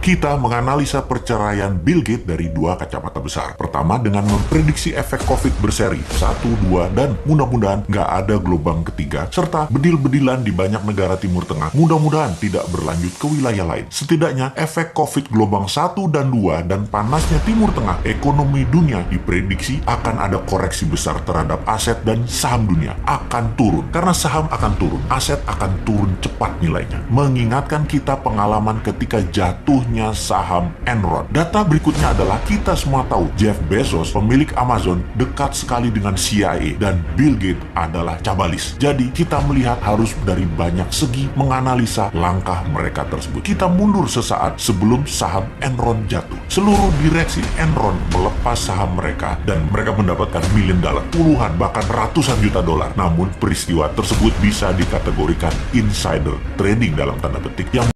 Kita menganalisa perceraian Bill Gates dari dua kacamata besar. Pertama, dengan memprediksi efek COVID berseri 1, 2, dan mudah-mudahan nggak ada gelombang ketiga, serta bedil-bedilan di banyak negara Timur Tengah mudah-mudahan tidak berlanjut ke wilayah lain. Setidaknya, efek COVID gelombang 1 dan 2 dan panasnya Timur Tengah, ekonomi dunia diprediksi akan ada koreksi besar terhadap aset dan saham dunia akan turun. Karena saham akan turun, aset akan turun cepat nilainya. Mengingatkan kita pengalaman ketika jatuhnya saham Enron. Data berikutnya adalah kita semua tahu Jeff Bezos, pemilik Amazon, dekat sekali dengan CIA dan Bill Gates adalah cabalis. Jadi kita melihat harus dari banyak segi menganalisa langkah mereka tersebut. Kita mundur sesaat sebelum saham Enron jatuh. Seluruh direksi Enron melepas saham mereka dan mereka mendapatkan $1 million, puluhan bahkan ratusan juta dolar. Namun peristiwa tersebut bisa dikategorikan insider trading dalam tanda petik yang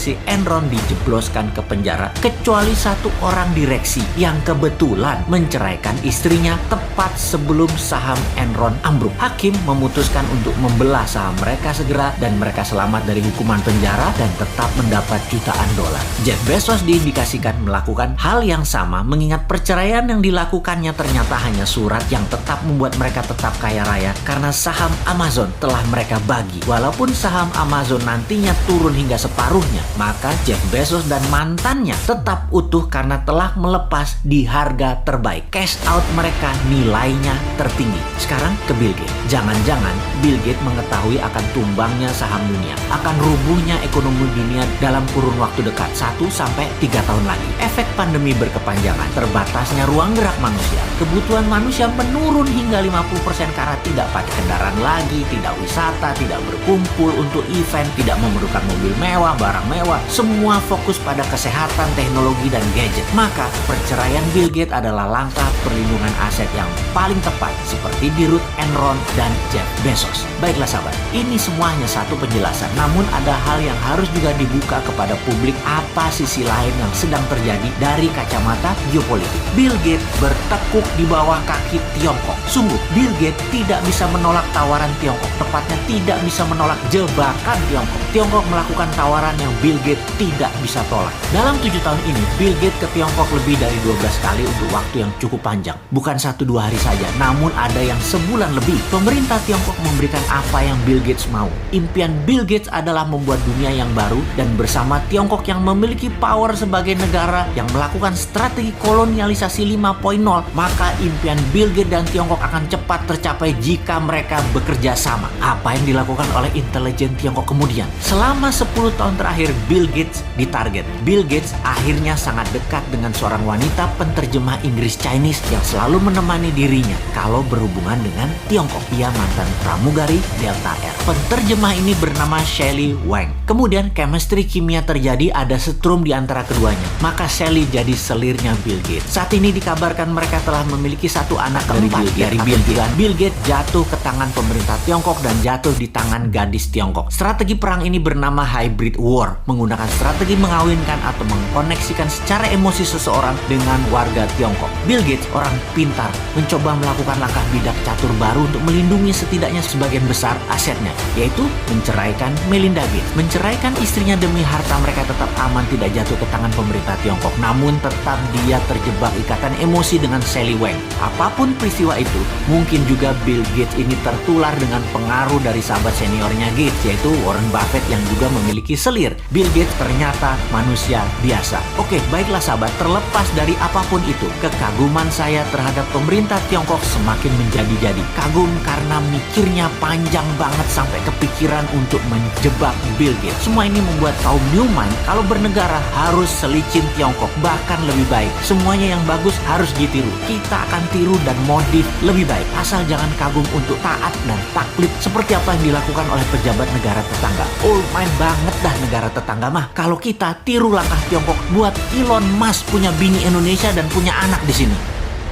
si Enron dijebloskan ke penjara kecuali satu orang direksi yang kebetulan menceraikan istrinya tepat sebelum saham Enron ambruk. Hakim memutuskan untuk membelah saham mereka segera dan mereka selamat dari hukuman penjara dan tetap mendapat jutaan dolar. Jeff Bezos diindikasikan melakukan hal yang sama mengingat perceraian yang dilakukannya ternyata hanya surat yang tetap membuat mereka tetap kaya raya karena saham Amazon telah mereka bagi. Walaupun saham Amazon nantinya turun hingga separuhnya, maka Jeff Bezos dan mantannya tetap utuh karena telah melepas di harga terbaik. Cash out mereka nilainya tertinggi. Sekarang ke Bill Gates. Jangan-jangan Bill Gates mengetahui akan tumbangnya saham dunia, akan rubuhnya ekonomi dunia dalam kurun waktu dekat 1-3 tahun lagi. Efek pandemi berkepanjangan, terbatasnya ruang gerak manusia, kebutuhan manusia menurun hingga 50% karena tidak pakai kendaraan lagi, tidak wisata, tidak berkumpul untuk event, tidak memerlukan mobil mewah, barang mewah, semua fokus pada kesehatan, teknologi, dan gadget. Maka perceraian Bill Gates adalah langkah perlindungan aset yang paling tepat seperti di Ruth Enron dan Jeff Bezos. Baiklah sahabat, ini semua hanya satu penjelasan, namun ada hal yang harus juga dibuka kepada publik apa sisi lain yang sedang terjadi dari kacamata geopolitik. Bill Gates bertekuk di bawah kaki Tiongkok. Sungguh, Bill Gates tidak bisa menolak tawaran Tiongkok, tepatnya tidak bisa menolak jebakan Tiongkok. Tiongkok melakukan tawaran yang Bill Gates tidak bisa tolak. Dalam 7 tahun ini, Bill Gates ke Tiongkok lebih dari 12 kali untuk waktu yang cukup panjang. Bukan 1-2 hari saja, namun ada yang sebulan lebih. Pemerintah Tiongkok memberikan apa yang Bill Gates mau. Impian Bill Gates adalah membuat dunia yang baru dan bersama Tiongkok yang memiliki power sebagai negara yang melakukan strategi kolonialisasi 5.0, maka impian Bill Gates dan Tiongkok akan cepat tercapai jika mereka bekerja sama. Apa yang dilakukan oleh intelijen Tiongkok kemudian? Selama 10 tahun terakhir, Bill Gates ditarget. Bill Gates akhirnya sangat dekat dengan seorang wanita penterjemah Inggris Chinese yang selalu menemani dirinya kalau berhubungan dengan Tiongkok. Ia mantan pramugari Delta Air. Penterjemah ini bernama Shelley Wang. Kemudian chemistry kimia terjadi, ada setrum di antara keduanya. Maka Shelley jadi selirnya Bill Gates. Saat ini dikabarkan mereka telah memiliki satu anak keempat dari Bill Gates. Bill Gates jatuh ke tangan pemerintah Tiongkok dan jatuh di tangan gadis Tiongkok. Strategi perang ini bernama hybrid war, menggunakan strategi mengawinkan atau mengkoneksikan secara emosi seseorang dengan warga Tiongkok. Bill Gates, orang pintar, mencoba melakukan langkah bidak catur baru untuk melindungi setidaknya sebagian besar asetnya, yaitu menceraikan Melinda Gates. Menceraikan istrinya demi harta mereka tetap aman, tidak jatuh ke tangan pemerintah Tiongkok. Namun tetap dia terjebak ikatan emosi dengan Shelley Wang. Apapun peristiwa itu, mungkin juga Bill Gates ini tertular dengan pengaruh dari sahabat seniornya Gates, yaitu Warren Buffett yang juga memiliki selir. Bill Gates ternyata manusia biasa. Oke, baiklah sahabat, terlepas dari apapun itu, kekaguman saya terhadap pemerintah Tiongkok semakin menjadi-jadi. Kagum karena mikirnya panjang banget sampai kepikiran untuk menjebak Bill Gates. Semua ini membuat kaum Newman kalau bernegara harus selicin Tiongkok, bahkan lebih baik. Semuanya yang bagus harus ditiru. Kita akan tiru dan modif lebih baik. Asal jangan kagum untuk taat dan taklid seperti apa yang dilakukan oleh pejabat negara tetangga. Old mind banget dah negara tetangga mah. Kalau kita tiru langkah Tiongkok, buat Elon Musk punya bini Indonesia dan punya anak di sini.